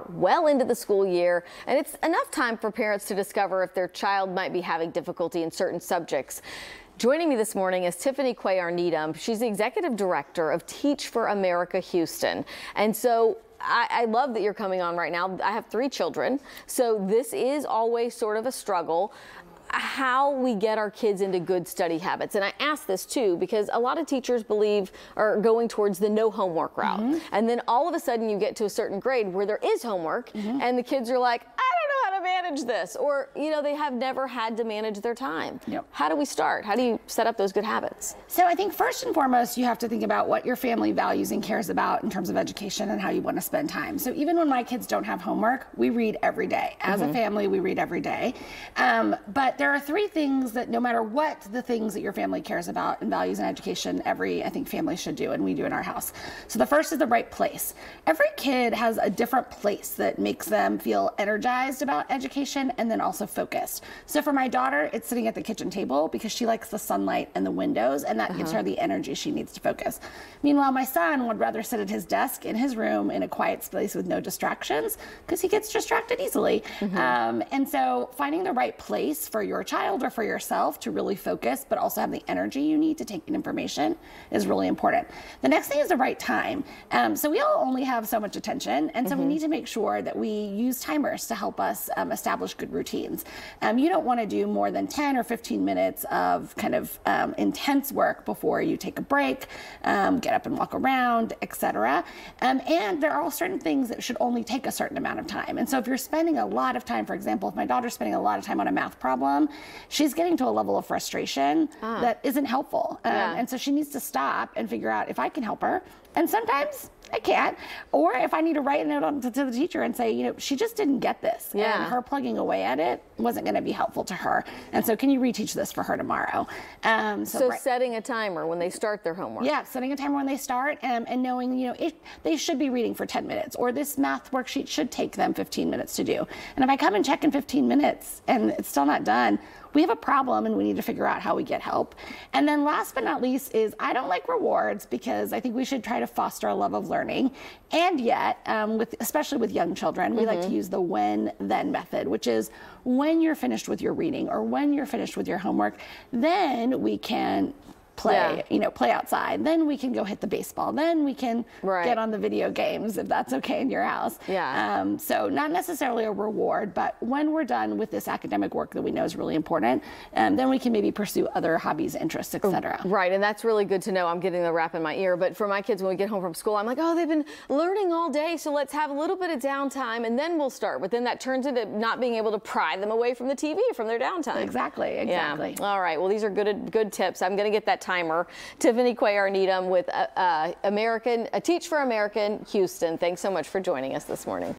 Well into the school year, and it's enough time for parents to discover if their child might be having difficulty in certain subjects. Joining me this morning is Tiffany Cuellar Needham. She's the executive director of Teach for America Houston. And so I love that you're coming on right now. I have 3 children, so this is always sort of a struggle. How we get our kids into good study habits. And I ask this too because a lot of teachers believe are going towards the no homework route. And then all of a sudden you get to a certain grade where there is homework and the kids are like, I don't know how to manage this, or they have never had to manage their time. How do we start? How do you set up those good habits? So I think first and foremost you have to think about what your family values and cares about in terms of education and how you want to spend time. So even when my kids don't have homework, we read every day. As a family, we read every day. But there are 3 things that no matter what the things that your family cares about and values in education, I think family should do, and we do in our house. So the first is the right place. Every kid has a different place that makes them feel energized about education and then also focused. So for my daughter, it's sitting at the kitchen table because she likes the sunlight and the windows, and that gives her the energy she needs to focus. Meanwhile, my son would rather sit at his desk in his room in a quiet space with no distractions because he gets distracted easily. And so finding the right place for your child or for yourself to really focus but also have the energy you need to take in information is really important. The next thing is the right time. So we all only have so much attention, and so we need to make sure that we use timers to help us establish good routines. You don't want to do more than 10 or 15 minutes of kind of intense work before you take a break, get up and walk around, etc. And there are all certain things that should only take a certain amount of time. And so if you're spending a lot of time, for example, if my daughter's spending a lot of time on a math problem, she's getting to a level of frustration that isn't helpful. And so she needs to stop and figure out if I can help her. And sometimes I can't. Or if I need to write a note to the teacher and say, she just didn't get this. And her plugging away at it wasn't going to be helpful to her. And so can you reteach this for her tomorrow? So setting a timer when they start their homework. Yeah, setting a timer when they start and knowing, they should be reading for 10 minutes or this math worksheet should take them 15 minutes to do. And if I come and check in 15 minutes and it's still not done, we have a problem and we need to figure out how we get help. And then last but not least is I don't like rewards because I think we should try to foster a love of learning. And yet, especially with young children, we like to use the when-then method, which is when you're finished with your reading or when you're finished with your homework, then we can play, play outside. Then we can go hit the baseball. Then we can get on the video games if that's okay in your house. So not necessarily a reward, but when we're done with this academic work that we know is really important, then we can maybe pursue other hobbies, interests, etc. Right, and that's really good to know. I'm getting the rap in my ear, but for my kids, when we get home from school, I'm like, oh, they've been learning all day, so let's have a little bit of downtime and then we'll start. But then that turns into not being able to pry them away from the TV, from their downtime. Exactly. All right, well, these are good tips. I'm going to get that timer. Tiffany Cuellar Needham with Teach for America Houston. Thanks so much for joining us this morning.